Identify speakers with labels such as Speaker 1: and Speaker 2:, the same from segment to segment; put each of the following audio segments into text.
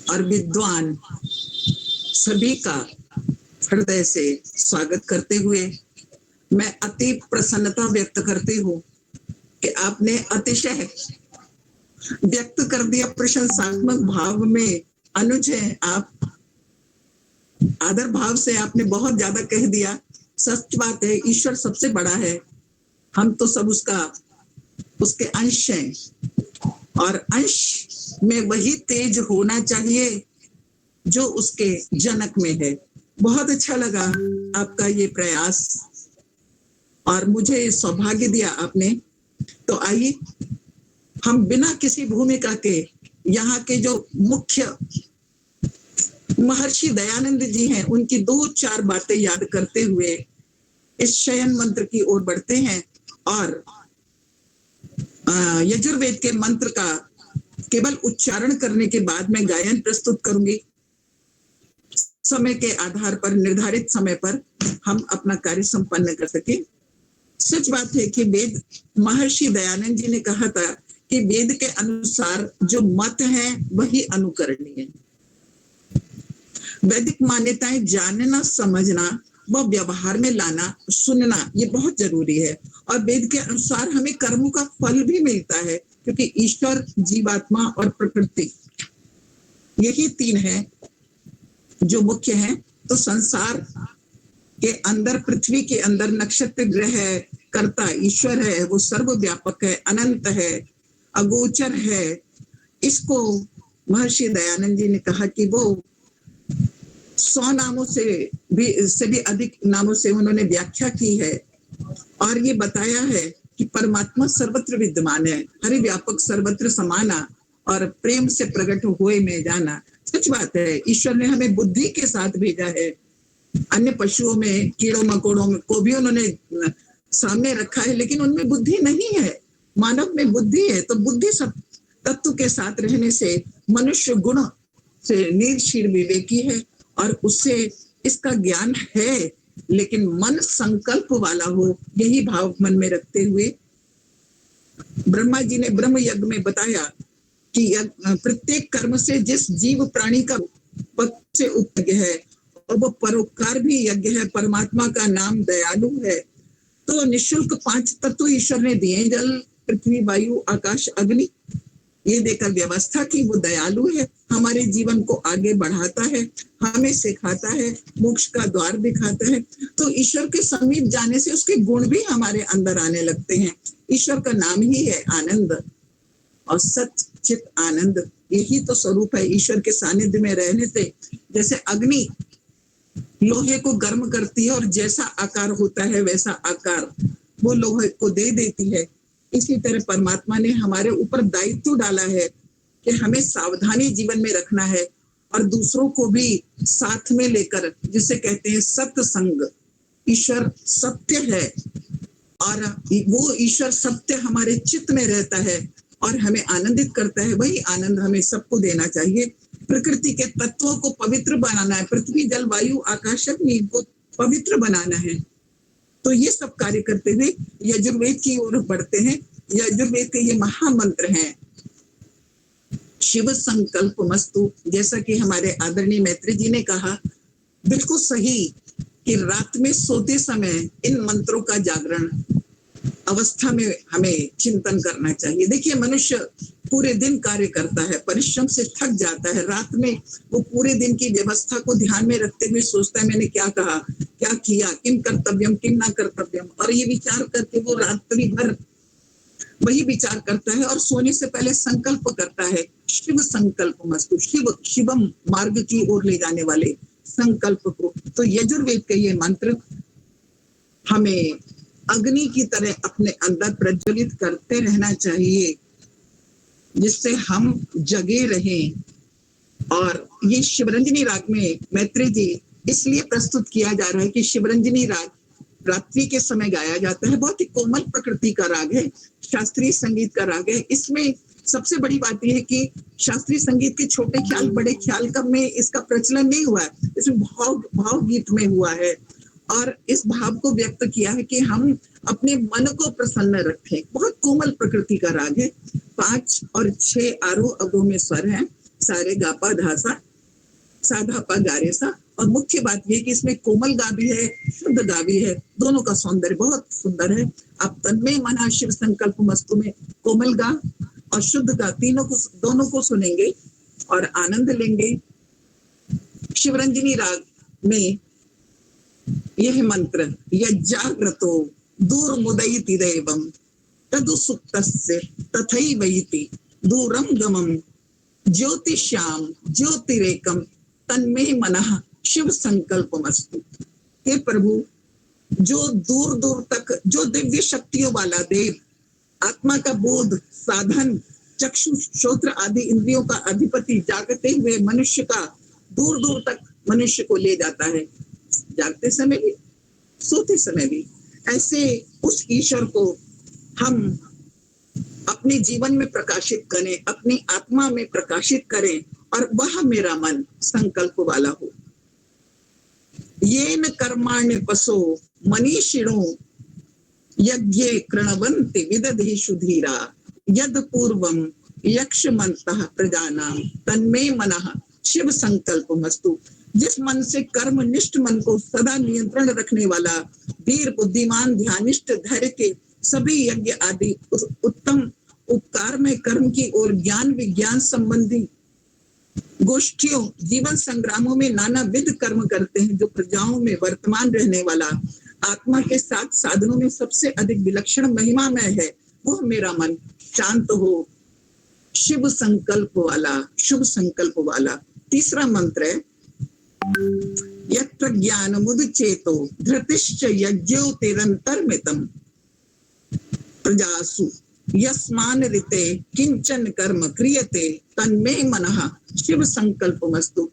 Speaker 1: और विद्वान सभी का हृदय से स्वागत करते हुए मैं अति प्रसन्नता व्यक्त करती हूँ कि आपने अतिशय व्यक्त कर दिया प्रशंसात्मक भाव में। अनुज है आप, आदर भाव से आपने बहुत ज्यादा कह दिया। सच बात है, ईश्वर सबसे बड़ा है, हम तो सब उसके अंश हैं और अंश में वही तेज होना चाहिए जो उसके जनक में है। बहुत अच्छा लगा आपका ये प्रयास और मुझे सौभाग्य दिया आपने। तो आइए हम बिना किसी भूमिका के यहाँ के जो मुख्य महर्षि दयानंद जी हैं उनकी 2-4 बातें याद करते हुए इस शयन मंत्र की ओर बढ़ते हैं और यजुर्वेद के मंत्र का केवल उच्चारण करने के बाद मैं गायन प्रस्तुत करूंगी। समय के आधार पर, निर्धारित समय पर हम अपना कार्य संपन्न कर सके। सच बात है कि वेद, महर्षि दयानंद जी ने कहा था कि वेद के अनुसार जो मत है वही अनुकरणीय है। वैदिक मान्यताएं जानना, समझना व व्यवहार में लाना, सुनना, ये बहुत जरूरी है। और वेद के अनुसार हमें कर्मों का फल भी मिलता है, क्योंकि ईश्वर, जीवात्मा और प्रकृति, यही 3 हैं जो मुख्य हैं। तो संसार के अंदर, पृथ्वी के अंदर नक्षत्र ग्रह है, कर्ता ईश्वर है, वो सर्वव्यापक है, अनंत है, अगोचर है। इसको महर्षि दयानंद जी ने कहा कि वो 100 नामों से भी अधिक नामों से उन्होंने व्याख्या की है और ये बताया है कि परमात्मा सर्वत्र विद्यमान है, हरि व्यापक सर्वत्र समाना और प्रेम से प्रकट हुए में जाना। सच बात है, ईश्वर ने हमें बुद्धि के साथ भेजा है। अन्य पशुओं में, कीड़ों मकोड़ों में को भी उन्होंने सामने रखा है, लेकिन उनमें बुद्धि नहीं है। मानव में बुद्धि है, तो बुद्धि सब तत्व के साथ रहने से मनुष्य गुण से निर्शील विवेकी है और उससे इसका ज्ञान है, लेकिन मन संकल्प वाला हो, यही भाव मन में रखते हुए ब्रह्मा जी ने ब्रह्म यज्ञ में बताया कि प्रत्येक कर्म से जिस जीव प्राणी का पद से उपयज्ञ है और वो परोपकार भी यज्ञ है। परमात्मा का नाम दयालु है। तो निःशुल्क 5 तत्व ईश्वर ने दिए, जल, पृथ्वी, वायु, आकाश, अग्नि, ये देकर व्यवस्था की वो दयालु है, हमारे जीवन को आगे बढ़ाता है, हमें सिखाता है, मोक्ष का द्वार दिखाता है। तो ईश्वर के समीप जाने से उसके गुण भी हमारे अंदर आने लगते हैं। ईश्वर का नाम ही है आनंद और सत चित आनंद, यही तो स्वरूप है ईश्वर के सानिध्य में रहने से। जैसे अग्नि लोहे को गर्म करती है और जैसा आकार होता है वैसा आकार वो लोहे को दे देती है, इसी तरह परमात्मा ने हमारे ऊपर दायित्व डाला है कि हमें सावधानी जीवन में रखना है और दूसरों को भी साथ में लेकर, जिसे कहते हैं सत्संग। ईश्वर सत्य है और वो ईश्वर सत्य हमारे चित्त में रहता है और हमें आनंदित करता है। वही आनंद हमें सबको देना चाहिए। प्रकृति के तत्वों को पवित्र बनाना है, पृथ्वी, जल, वायु, आकाश, अग्नि को पवित्र बनाना है। तो ये सब कार्य करते हुए यजुर्वेद की ओर बढ़ते हैं। यजुर्वेद के ये महामंत्र हैं, शिव संकल्प मस्तु। जैसा कि हमारे आदरणीय मैत्री जी ने कहा, बिल्कुल सही, कि रात में सोते समय इन मंत्रों का जागरण अवस्था में हमें चिंतन करना चाहिए। देखिए, मनुष्य पूरे दिन कार्य करता है, परिश्रम से थक जाता है, रात में वो पूरे दिन की व्यवस्था को ध्यान में रखते हुए सोचता है मैंने क्या कहा, क्या किया, किम कर्तव्यम किम ना कर्तव्यम, और ये विचार करके वो रात्रि भर वही विचार करता है और सोने से पहले संकल्प करता है, शिव संकल्प मस्तु, शिव, शिवम मार्ग की ओर ले जाने वाले संकल्प को। तो यजुर्वेद के ये मंत्र हमें अग्नि की तरह अपने अंदर प्रज्वलित करते रहना चाहिए, जिससे हम जगे रहें। और ये शिवरंजनी राग में मैत्री जी इसलिए प्रस्तुत किया जा रहा है कि शिवरंजनी राग रात्रि के समय गाया जाता है। बहुत ही कोमल प्रकृति का राग है, शास्त्रीय संगीत का राग है। इसमें सबसे बड़ी बात यह है कि शास्त्रीय संगीत के छोटे ख्याल, बड़े ख्याल का में इसका प्रचलन नहीं हुआ है, इसमें भाव गीत में हुआ है और इस भाव को व्यक्त किया है कि हम अपने मन को प्रसन्न रखें। बहुत कोमल प्रकृति का राग है। 5 और 6 आरोह अवरोह में स्वर हैं, सारे गापा धासा साधा पा गारे सा। और मुख्य बात यह कि इसमें कोमल गा भी है, शुद्ध गा भी है, दोनों का सौंदर्य बहुत सुंदर है। आप तन्मय मना शिव संकल्प मस्तु में कोमल गा और शुद्ध गा दोनों को सुनेंगे और आनंद लेंगे। शिवरंजनी राग में यह मंत्र यज्जाग्रतो दूर मुदयति दैवम तदु सुप्तस्य तथैवैति दूरम गमम ज्योतिष्याम ज्योतिरेकम तन्मे मनः शिव संकल्पमस्तु। हे प्रभु, जो दूर दूर तक, जो दिव्य शक्तियों वाला देव, आत्मा का बोध साधन, चक्षु श्रोत्र आदि इंद्रियों का अधिपति, जागते हुए मनुष्य का दूर दूर तक मनुष्य को ले जाता है, जागते समय भी सोते समय भी, ऐसे उस ईश्वर को हम अपने जीवन में प्रकाशित करें, अपनी आत्मा में प्रकाशित करें और वह मेरा मन संकल्प वाला हो। येन कर्माण्य पशो मनीषिणो यज्ञे कृणवन्ति विदधेषु धीरा यद पूर्वम यक्षमन्तः प्रजानाम तन्मे मनः शिव संकल्पमस्तु। जिस मन से कर्म निष्ठ मन को सदा नियंत्रण रखने वाला वीर बुद्धिमान ध्यानिष्ठ धैर्य के सभी यज्ञ आदि उत्तम उपकार में कर्म की ओर ज्ञान विज्ञान संबंधी गोष्ठियों जीवन संग्रामों में नाना विध कर्म करते हैं, जो प्रजाओं में वर्तमान रहने वाला आत्मा के साथ साधनों में सबसे अधिक विलक्षण महिमामय है, वो मेरा मन शांत हो, शिव संकल्प वाला, शुभ संकल्प वाला। तीसरा मंत्र है यत्र ज्ञान मुदचेतो धृतिश्च यज्ञो तेरंतर्मितम प्रजासु यस्मान ऋते किंचन कर्म क्रियते तन्मे मनः शिव संकल्पमस्तु।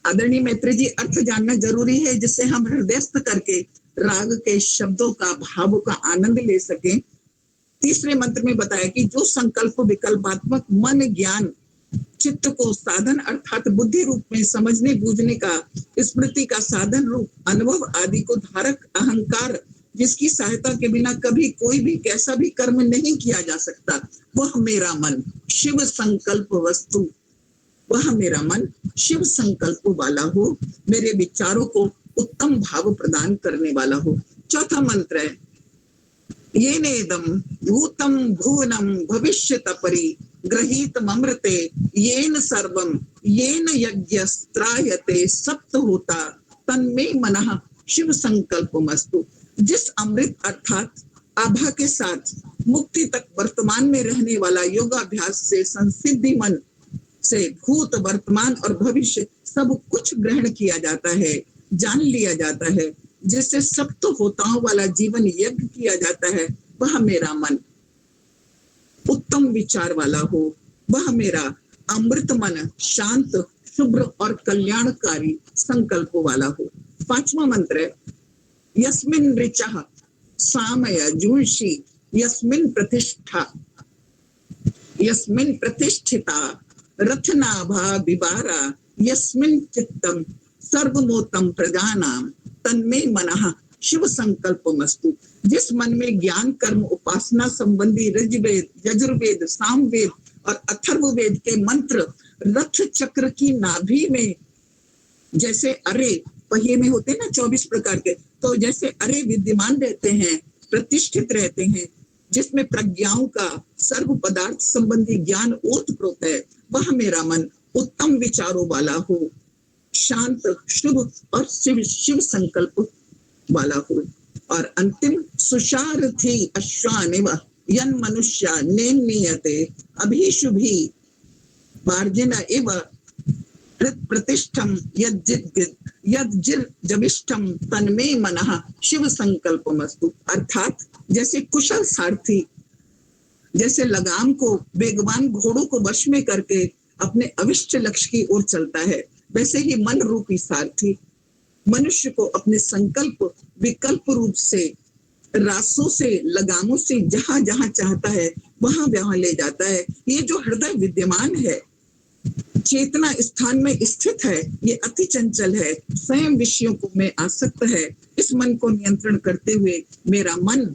Speaker 1: आदरणीय मैत्री जी, अर्थ जानना जरूरी है जिससे हम हृदयस्थ करके राग के शब्दों का, भावों का आनंद ले सकें। तीसरे मंत्र में बताया कि जो संकल्प विकल्पात्मक मन ज्ञान चित्त को साधन अर्थात बुद्धि रूप में समझने बूझने का, स्मृति का साधन रूप अनुभव आदि को धारक अहंकार, जिसकी सहायता के बिना कभी कोई भी कैसा भी कर्म नहीं किया जा सकता, वह मेरा मन शिव संकल्प वस्तु, वह मेरा मन शिव संकल्प वाला हो, मेरे विचारों को उत्तम भाव प्रदान करने वाला हो। चौथा मंत्र है येनेदं भूतं भुवनं भविष्यतपरि गृहीतममृते येन सर्वं येन यज्ञस्त्रायते सप्तहोता तन्मे मनः शिव संकल्पमस्तु। जिस अमृत अर्थात आभा के साथ मुक्ति तक वर्तमान में रहने वाला योगाभ्यास से संसिद्धि मन से भूत वर्तमान और भविष्य सब कुछ ग्रहण किया जाता है, जान लिया जाता है, जिससे सप्त होताओं वाला जीवन यज्ञ किया जाता है, वह मेरा मन उत्तम विचार वाला हो, वह मेरा अमृत मन शांत शुभ्र और कल्याणकारी संकल्प वाला हो। पांचवा मंत्र है यस्मिन् ऋचः सामय जुंषि यस्मिन् प्रतिष्ठिता रथनाभा विबारा यस्मिन् चित्तम सर्वमोतम प्रजानाम तन्मे मनः शिव संकल्पमस्तु। जिस मन में ज्ञान कर्म उपासना संबंधी ऋग्वेद यजुर्वेद सामवेद और अथर्ववेद के मंत्र रथ चक्र की नाभि में जैसे अरे पहिए में होते हैं ना 24 प्रकार के, तो जैसे अरे विद्यमान रहते हैं, प्रतिष्ठित रहते हैं, जिसमें प्रज्ञाओं का सर्व पदार्थ संबंधी ज्ञान ओतप्रोत है, वह मेरा मन उत्तम विचारों वाला हो, शांत शुभ और शिव संकल्प वाला हो। और अंतिम सुशारथी अश्वानिव यन मनुष्या नेन्नीयते अभिशुभि मार्जिन इव प्रतिष्ठम यज्जिर्जविष्ठम तन्मे मनः शिव संकल्पमस्तु। अर्थात जैसे कुशल सारथी जैसे लगाम को वेगवान घोड़ों को वश में करके अपने अविष्ट लक्ष्य की ओर चलता है, वैसे ही मन रूपी सारथी मनुष्य को अपने संकल्प विकल्प रूप से रासों से लगामों से जहां जहां चाहता है वहां ले जाता है। ये जो हृदय विद्यमान है, चेतना स्थान में स्थित है, ये अति चंचल है, स्वयं विषयों को में आसक्त है। इस मन को नियंत्रण करते हुए मेरा मन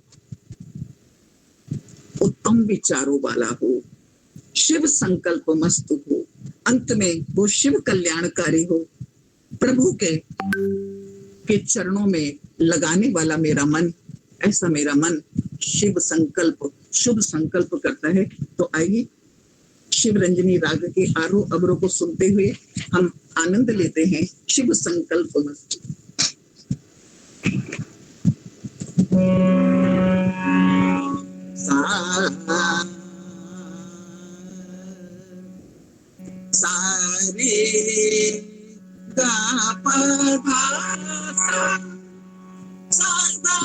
Speaker 1: उत्तम विचारों वाला हो, शिव संकल्प मस्त हो, अंत में वो शिव कल्याणकारी हो। प्रभु के चरणों में लगाने वाला मेरा मन, ऐसा मेरा मन शिव संकल्प, शुभ संकल्प करता है। तो आइए शिव रंजनी राग के आरोह अवरोह को सुनते हुए हम आनंद लेते हैं। शिव संकल्प मस्तु। सारे गा पा धा सा सा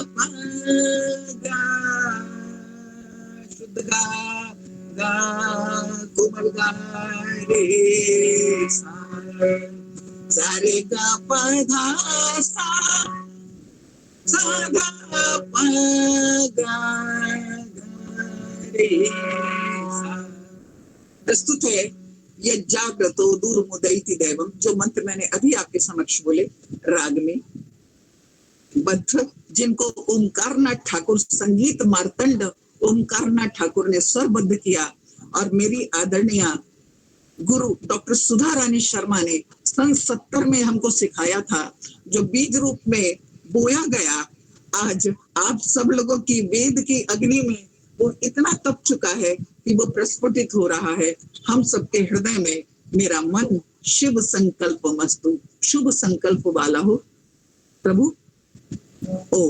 Speaker 1: प गा शुद्ध गा गा कोमल गा रे सा सारे गा प धा सा सा गा प गा रे सा। प्रस्तुत है यज्ञाव्रतो दूरमुदयति दैवम, जो मंत्र मैंने अभी आपके समक्ष बोले राग में बद्ध, जिनको ओमकारनाथ ठाकुर संगीत मार्तंड ओमकारनाथ ठाकुर ने स्वरबद्ध किया और मेरी आदरणीय गुरु डॉक्टर सुधा रानी शर्मा ने सन 70 में हमको सिखाया था, जो बीज रूप में बोया गया। आज आप सब लोगों की वेद की अग्नि में वो इतना तप चुका है कि वो प्रस्फुटित हो रहा है हम सबके हृदय में। मेरा मन शिव संकल्प मस्तु, शुभ संकल्प वाला हो प्रभु। ओ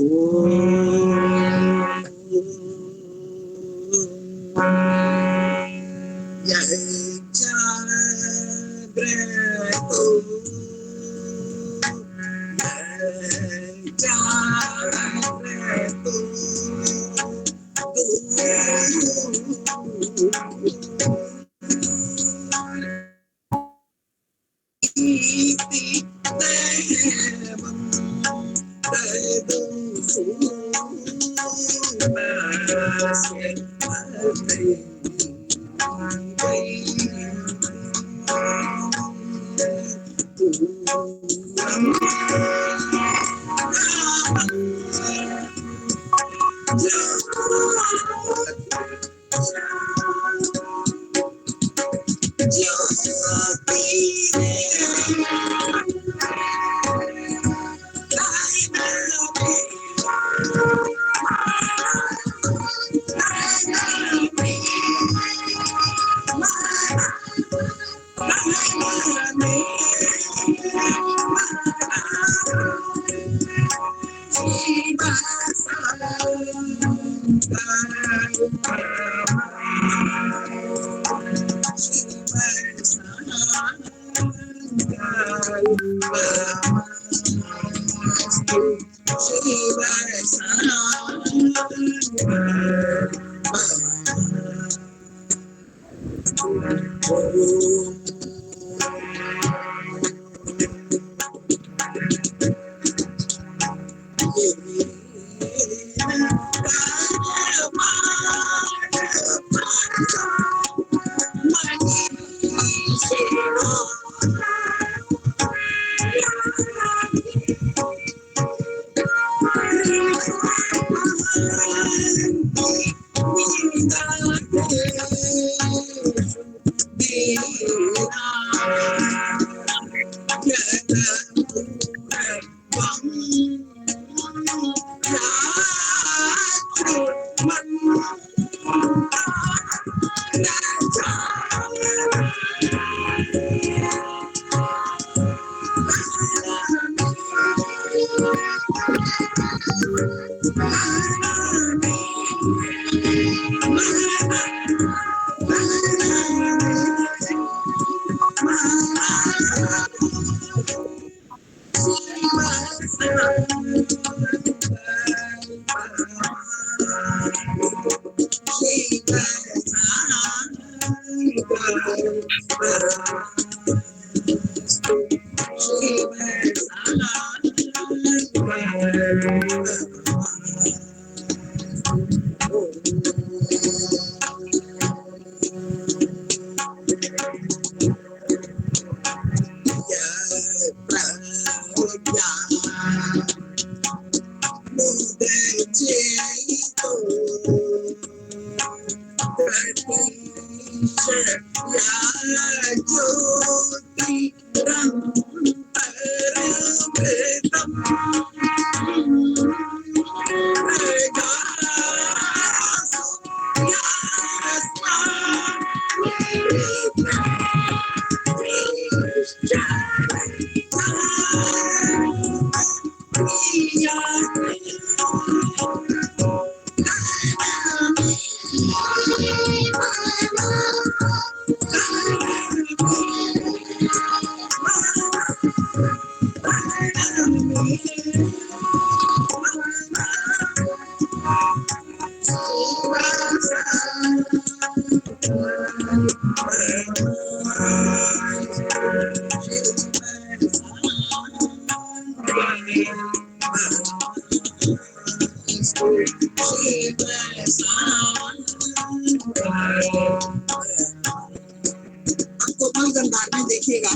Speaker 1: बाद में देखिएगा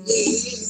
Speaker 1: ये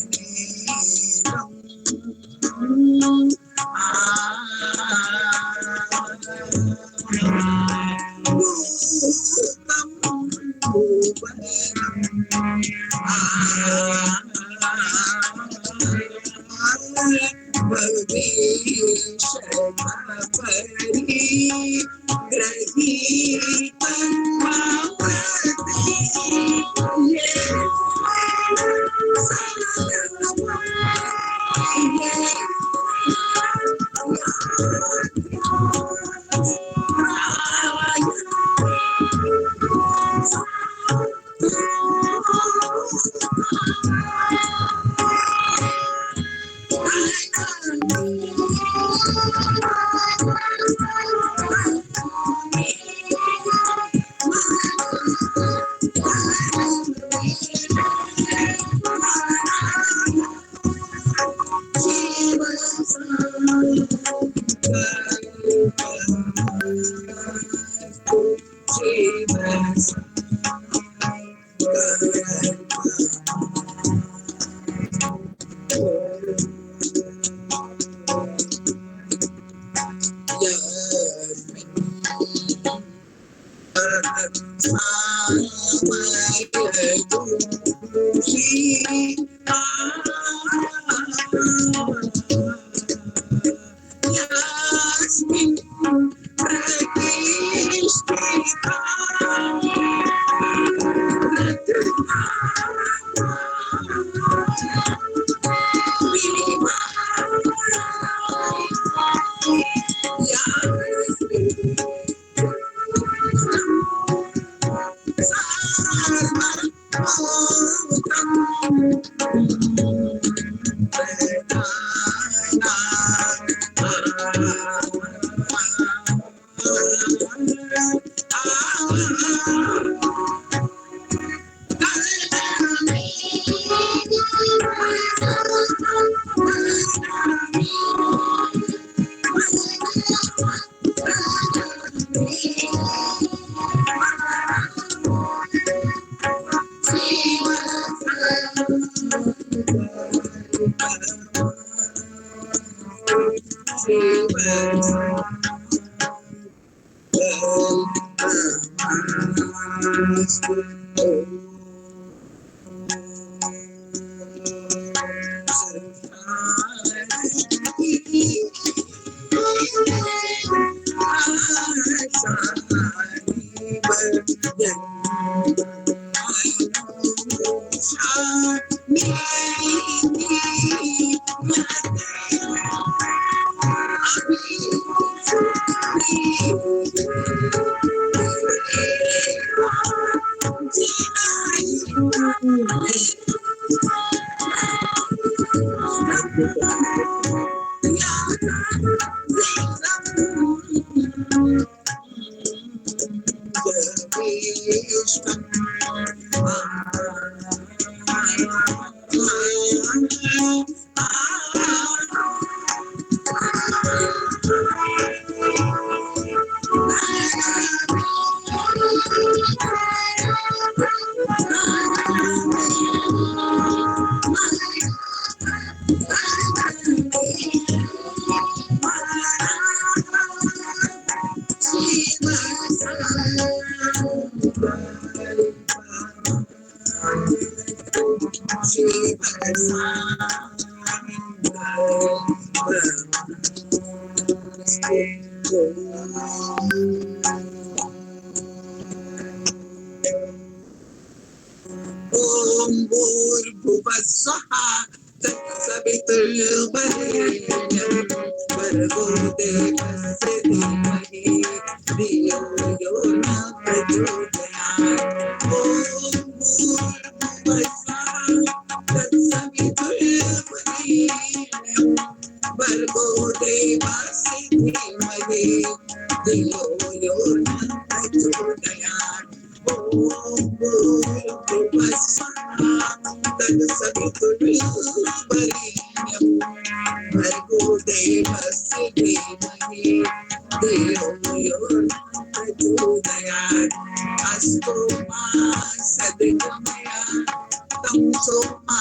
Speaker 1: तम सोमा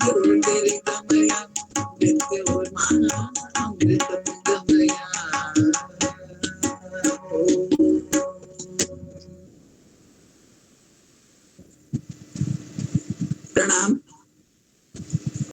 Speaker 1: ज्योतिर्गमय मृत्योर्मा अमृतंगमय। प्रणाम।